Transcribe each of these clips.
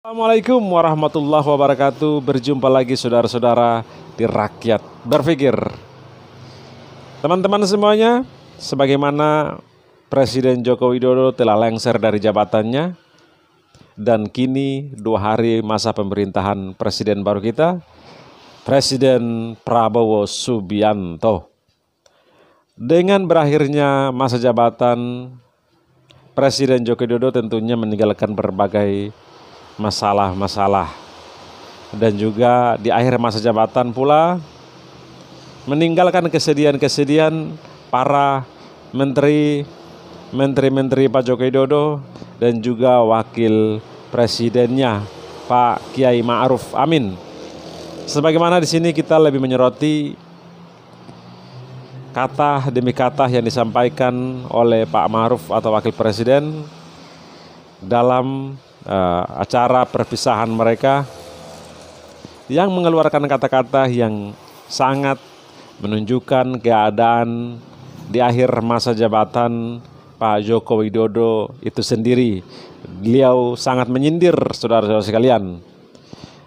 Assalamualaikum warahmatullahi wabarakatuh. Berjumpa lagi saudara-saudara di Rakyat Berpikir. Teman-teman semuanya, sebagaimana Presiden Joko Widodo telah lengser dari jabatannya dan kini 2 hari masa pemerintahan presiden baru kita, Presiden Prabowo Subianto. Dengan berakhirnya masa jabatan Presiden Joko Widodo tentunya meninggalkan berbagai masalah-masalah, dan juga di akhir masa jabatan pula meninggalkan kesedihan-kesedihan para menteri Pak Joko Widodo dan juga wakil presidennya Pak Kiai Ma'ruf Amin. Sebagaimana di sini kita lebih menyoroti kata demi kata yang disampaikan oleh Pak Ma'ruf atau wakil presiden dalam acara perpisahan mereka, yang mengeluarkan kata-kata yang sangat menunjukkan keadaan di akhir masa jabatan Pak Joko Widodo itu sendiri. Beliau sangat menyindir saudara-saudara sekalian.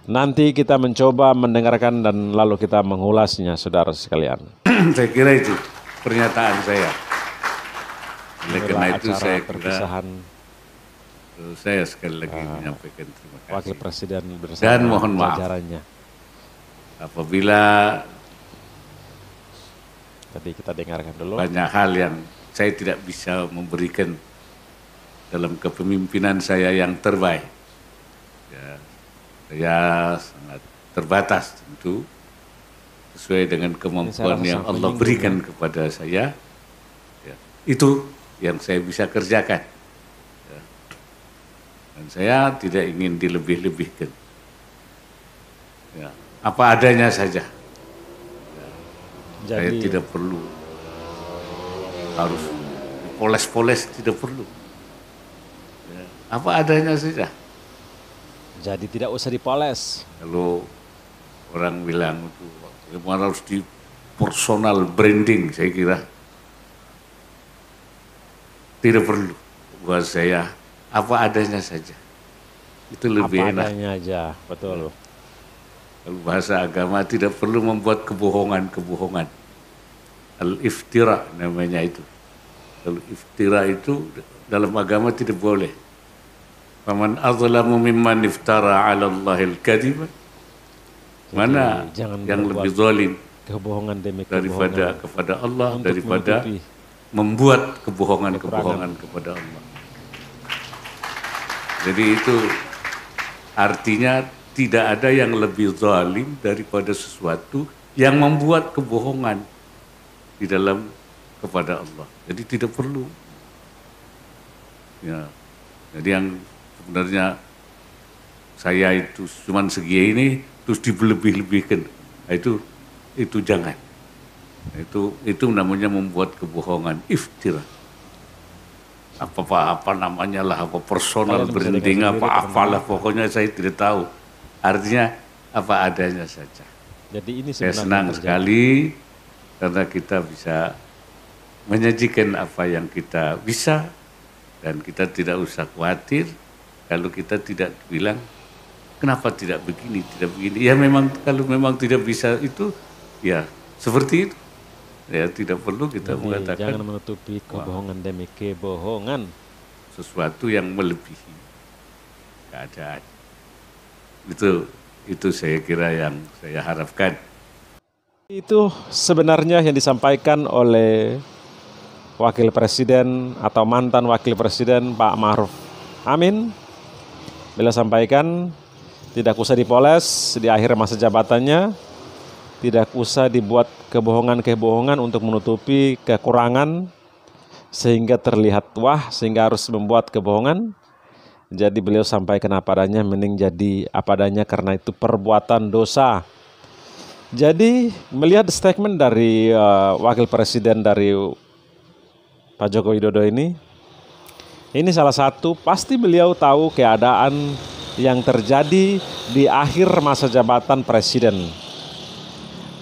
Nanti kita mencoba mendengarkan dan lalu kita mengulasnya, saudara sekalian. Saya kira itu pernyataan saya. Oleh karena itu saya perpisahan saya sekali lagi menyampaikan terima kasih. Wakil Presiden bersama dan mohon maaf jajarannya. Apabila Tadi kita dengarkan dulu. banyak hal yang saya tidak bisa memberikan dalam kepemimpinan saya yang terbaik. Ya, saya sangat terbatas tentu sesuai dengan kemampuan yang Allah berikan kepada saya. Ya, itu yang saya bisa kerjakan. Dan saya tidak ingin dilebih-lebihkan. Ya, apa adanya saja. Ya, saya tidak perlu harus poles-poles, tidak perlu. Ya, apa adanya saja. Jadi tidak usah dipoles. Kalau orang bilang itu harus di personal branding, saya kira tidak perlu. Buat saya apa adanya saja, itu lebih enak. Apa adanya aja, betul. Kalau bahasa agama tidak perlu membuat kebohongan-kebohongan. Al-iftira namanya itu. Kalau iftira itu dalam agama tidak boleh. Faman adzlamu mimman iftara 'ala Allahil kadhiba. Mana yang lebih zalim kebohongan demi daripada kepada Allah, daripada membuat kebohongan-kebohongan kepada Allah. Jadi itu artinya tidak ada yang lebih zalim daripada sesuatu yang membuat kebohongan di dalam kepada Allah. Jadi tidak perlu. Ya. Jadi yang sebenarnya saya itu cuman segini terus dilebih-lebihkan. Itu jangan. Itu namanya membuat kebohongan, iftira. Apa namanya lah, apa personal branding, apalah pokoknya saya tidak tahu. Artinya apa adanya saja. Jadi ini saya senang sekali karena kita bisa menyajikan apa yang kita bisa dan kita tidak usah khawatir kalau kita tidak bilang kenapa tidak begini, tidak begini. Ya memang kalau memang tidak bisa itu ya seperti itu. Ya tidak perlu kita mengatakan. Jangan menutupi kebohongan demi kebohongan. Sesuatu yang melebihi keadaan. Itu saya kira yang saya harapkan. Itu sebenarnya yang disampaikan oleh Wakil Presiden atau mantan Wakil Presiden Pak Ma'ruf Amin. Beliau sampaikan tidak usah dipoles di akhir masa jabatannya. Tidak usah dibuat kebohongan-kebohongan untuk menutupi kekurangan sehingga terlihat wah, sehingga harus membuat kebohongan. Jadi beliau sampaikan apa adanya, mending jadi apa adanya karena itu perbuatan dosa. Jadi melihat statement dari Wakil Presiden dari Pak Joko Widodo ini salah satu pasti beliau tahu keadaan yang terjadi di akhir masa jabatan presiden.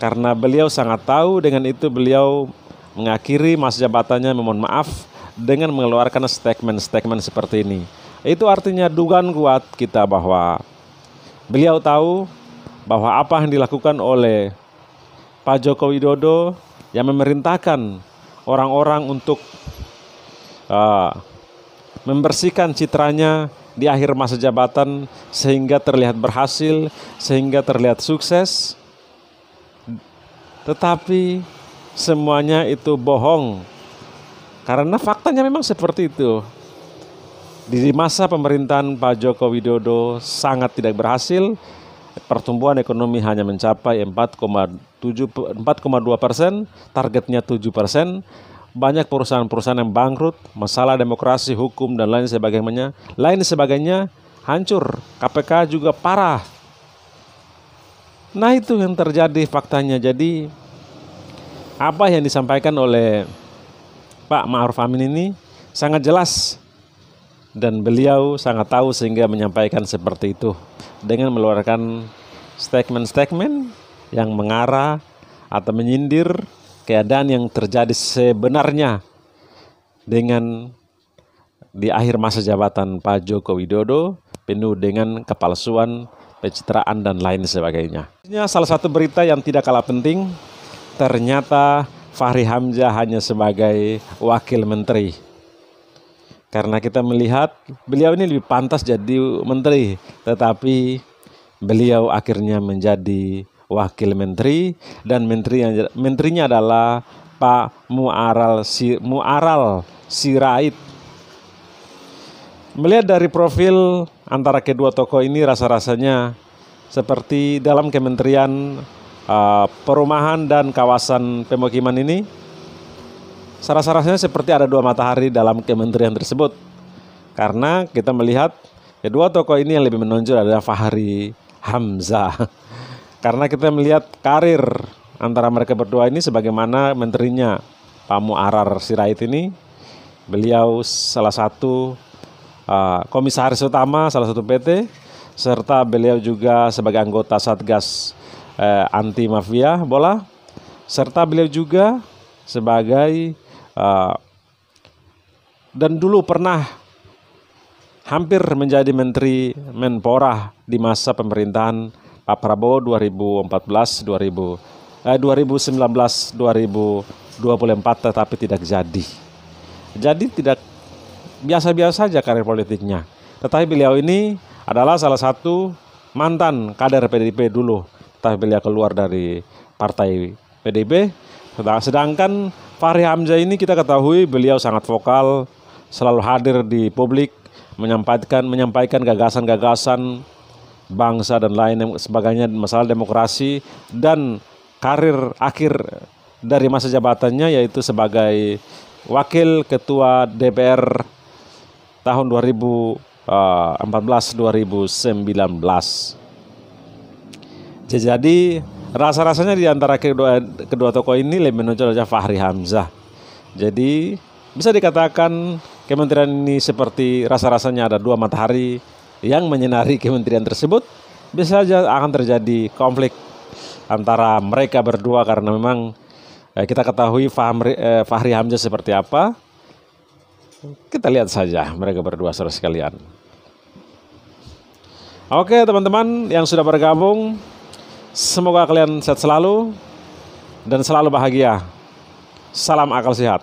Karena beliau sangat tahu, dengan itu beliau mengakhiri masa jabatannya, memohon maaf dengan mengeluarkan statement-statement seperti ini. Itu artinya dugaan kuat kita bahwa beliau tahu bahwa apa yang dilakukan oleh Pak Joko Widodo yang memerintahkan orang-orang untuk membersihkan citranya di akhir masa jabatan sehingga terlihat berhasil, sehingga terlihat sukses. Tetapi semuanya itu bohong. Karena faktanya memang seperti itu. Di masa pemerintahan Pak Joko Widodo sangat tidak berhasil, pertumbuhan ekonomi hanya mencapai 4,2%, targetnya 7%, banyak perusahaan-perusahaan yang bangkrut, masalah demokrasi, hukum, dan lain sebagainya hancur, KPK juga parah. Nah itu yang terjadi faktanya. Jadi apa yang disampaikan oleh Pak Ma'ruf Amin ini sangat jelas. Dan beliau sangat tahu sehingga menyampaikan seperti itu dengan mengeluarkan statement-statement yang mengarah atau menyindir keadaan yang terjadi sebenarnya dengan di akhir masa jabatan Pak Joko Widodo penuh dengan kepalsuan, pencitraan, dan lain sebagainya. Salah satu berita yang tidak kalah penting, ternyata Fahri Hamzah hanya sebagai wakil menteri. Karena kita melihat beliau ini lebih pantas jadi menteri, tetapi beliau akhirnya menjadi wakil menteri dan menterinya adalah Pak Mu'aral Sirait. Melihat dari profil antara kedua tokoh ini rasa-rasanya seperti dalam Kementerian Perumahan dan Kawasan Pemukiman ini, rasa-rasanya seperti ada dua matahari dalam kementerian tersebut. Karena kita melihat kedua tokoh ini yang lebih menonjol adalah Fahri Hamzah. Karena kita melihat karir antara mereka berdua ini sebagaimana menterinya Pak Mu'arar Sirait ini. Beliau salah satu komisaris utama salah satu PT, serta beliau juga sebagai anggota Satgas anti mafia bola, serta beliau juga sebagai dan dulu pernah hampir menjadi Menteri Menpora di masa pemerintahan Pak Prabowo 2019-2024, tetapi tidak jadi. Jadi tidak biasa-biasa saja karir politiknya. Tetapi beliau ini adalah salah satu mantan kader PDIP dulu, tapi beliau keluar dari partai PDIP. Sedangkan Fahri Hamzah ini kita ketahui beliau sangat vokal, selalu hadir di publik, menyampaikan gagasan-gagasan bangsa dan lain sebagainya, masalah demokrasi, dan karir akhir dari masa jabatannya yaitu sebagai Wakil Ketua DPR tahun 2014-2019. Jadi rasa-rasanya di antara kedua tokoh ini lebih menonjol aja Fahri Hamzah. Jadi bisa dikatakan kementerian ini seperti rasa-rasanya ada dua matahari yang menyinari kementerian tersebut. Bisa saja akan terjadi konflik antara mereka berdua karena memang kita ketahui Fahri Hamzah seperti apa. Kita lihat saja mereka berdua saudara sekalian. Oke teman-teman yang sudah bergabung, semoga kalian sehat selalu dan selalu bahagia. Salam akal sehat.